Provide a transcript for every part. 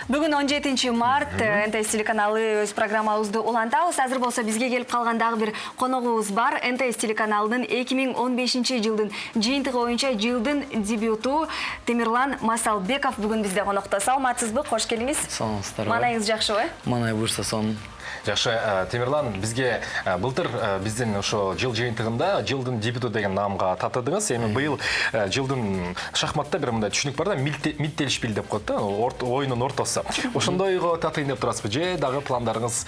Бүгін 17 март НТС телеканалы өз программабызды улантабыз. Азыр болса бизге келип калгандагы бир коногубуз бар. НТС телеканалынын 2015 жылдын жыйынтыгы боюнча жылдын дебюту Темирлан Масалбеков бүгүн бизде конокто. Саламатсызбы? Кош келиңиз. Саламатсыздарбы. Маанайыңыз жакшыбы? Маанай буюрса сонун. Жакшы, Темирлан, бизге былтыр биздин ошо жыл жыйынтыгында жылдын дебюту деген наамга татыдыңыз. Эми быйыл жылдын шахматта бир мындай түшүнүк бар да, миттелишпил деп коет да, оюнун ортосу. Ошондойго татыйын деп турасызбы же дагы пландарыңыз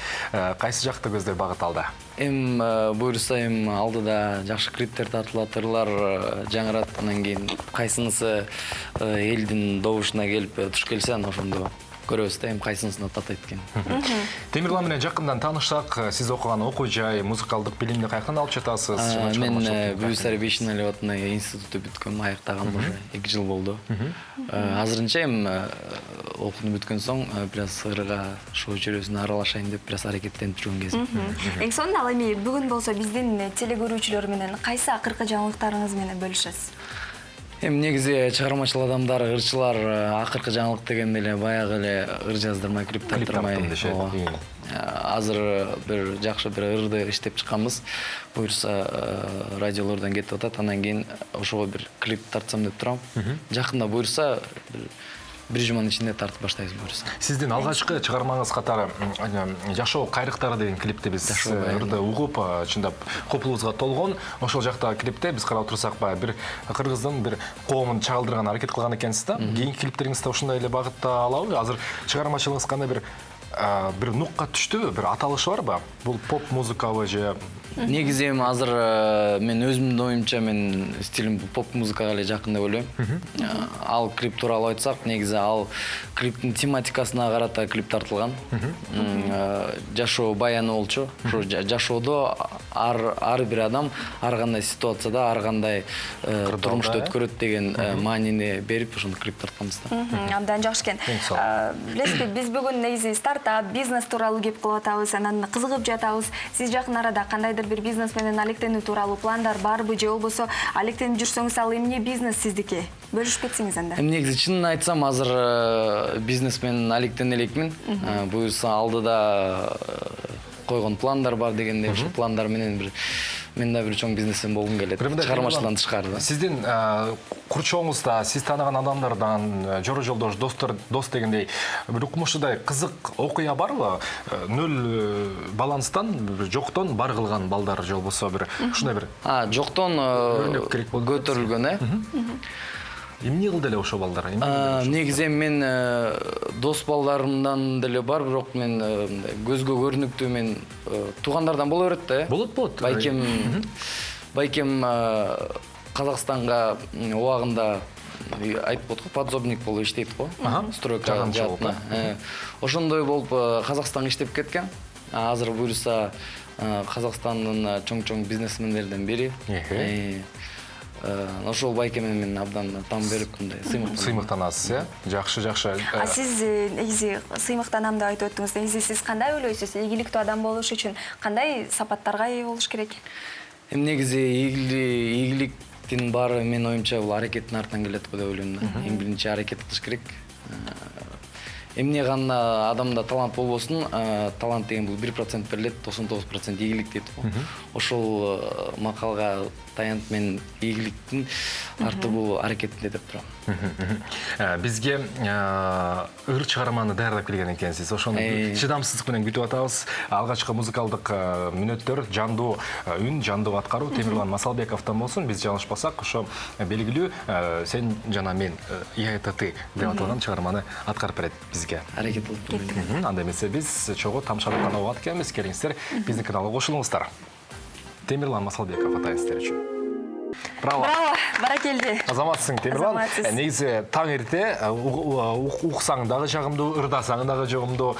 кайсы жакта көздөр багыт алды? Буюрса алдыда жакшы клиптер тартылатырлар, жаңырат, анан кийин кайсынысы элдин добушуна келип туш келсе, анан ошондо көрөбүз да, кайсынысына татайт экен. Темирлан менен жакындан таанышсак, сиз окуган окуу жай, музыкалдык билимди каяктан алып жатасыз? Мен Бүйүсарбишин Алеватный институту бүткөм, аяктаган уже 2 жыл болду. Азырынча окууну бүткөн соң бир аз ырга шоу чөйрөсүнө аралашайын деп бир аз аракеттенип жүргөн кезим. Эң сонун ал эми бүгүн болсо биздин телекөрүүчүлөр менен кайсы акыркы жаңылыктарыңыз менен бөлүшөсүз? Негизи чыгармачыл адамдар, ырчылар акыркы жаңылык дегенде эле баягы эле ыр жаздырмай, клип тартырмай. Азыр бир жакшы бир ырды иштеп чыкканбыз. Буюрса радиолордон кетип атат, анан кийин ошого бир клип тартсам деп турам. Жакында буюрса бир жуманын ичинде тартып баштайбыз буюрса. Сиздин алгачкы чыгармаңыз катары Жашоо кайрыктары деген клипти биз ырды угуп, чындап копулубузга толгон. Ошол жакта клипте биз карап турсак, бир кыргыздын бир коомун чагылдырган аракет кылган экенсиз да. Кийинки клиптериңизде ошондой эле багытта алабы? Азыр чыгармачылыгыңыз кандай бир нукка түштүбү, бир аталышы барбы? Бул поп музыкабы же? Негизи азыр мен өзүмдүн оюмча мен стилим поп музыкага эле жакын деп ойлойм. Ал клип тууралуу айтсак, негизи ал клиптин тематикасына карата клип тартылган. Жашоо баяны болчу. Ошо жашоодо ар бир адам ар кандай ситуацияда, ар кандай турмушту өткөрөт деген маанини берип, ошондо клип тартканбыз да. Абдан жакшы экен. Билесизби, биз бүгүн негизи стартап, бизнес тууралуу кеп кылып атабыз, анан кызыгып жатабыз. Сиз жакын арада кандайдыр бир бизнес менен алектенүү тууралуу пландар барбы же болбосо алектенип жүрсөңүз ал эмне бизнес сиздики? Бөлүшүп кетсеңиз анда. Негизи чынын айтсам, азыр бизнес менен алектене элекмин. Буюрса алдыда койгон пландар бар дегенде, ошол пландар менен мен да бир чоң бизнесмен болгум келет. Чыгармачылыктан тышкары. Сиздин курчооңузда, сиз тааныган адамдардан, жора жолдош, дос дегендей бир укмушудай кызык окуя барбы? Нөл баланстан, жоктон бар кылган балдар же болбосо бир ушундай бир. Жоктон көтөрүлгөн, Эмне кылды эле ошол балдар? Негизи мен дос балдарымдан деле бар, бирок мен көзгө көрүнүктүү мен туугандардан боло берет да. Болот. Байкем Казакстанга убагында айтып коет го, подзобник болуп иштейт го. Стройка жаатына. Ошондой болуп Казакстанга иштеп кеткен. Азыр буюрса Казакстандын чоң бизнесмендерден бири. Ошол байке менен абдан там берип мындай сыймыктанасыз, Жакшы. Сиз негизи сыймыктанам деп айтып өттүңүз. Негизи сиз кандай ойлойсуз? Ийгиликтүү адам болуш үчүн кандай сапаттарга ээ болуш керек? Негизи ийгиликтин баары менин оюмча бул аракеттин артынан келет го деп ойлойм да. Эң биринчи аракет кылыш керек. Эмне гана адамда талант болбосун, талант деген бул 1% берилет, 99% ийгилик дейт го. Ошол макалга таянып мен ийгиликтин арты бул аракетинде деп турам. Бизге ыр чыгарманы даярдап келген экенсиз. Ошону чыдамсыздык менен күтүп атабыз. Алгачкы музыкалдык мүнөттөр, жандуу үн, жандуу аткаруу Темирлан Масалбековдон болсун. Биз жаңылышпасак, ошо белгилүү сен жана мен ИАТТ деп аталган чыгарманы аткарып берет бизге. Аракет кылып. Анда эмесе биз чогуу тамшалыккан угат экенбиз. Келиңиздер, биздин каналга кошулуңуздар. Темирлан Масалбеков атайын сиздер үчүн. Браво, баракелди. Азаматсың, Темирлан. Негизи таң эрте уксаң дагы жагымдуу, ырдасаң дагы жагымдуу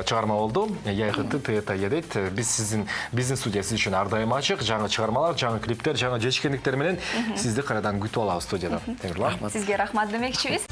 чыгарма болду. ИАТТ дейт. Биз сиздин бизнес студиясы үчүн ар дайым ачык. Жаңы чыгармалар, жаңы клиптер, жаңы жетишкендиктер менен сизди кайрадан күтүп алабыз студияда. Темирлан. Сизге рахмат демекчибиз.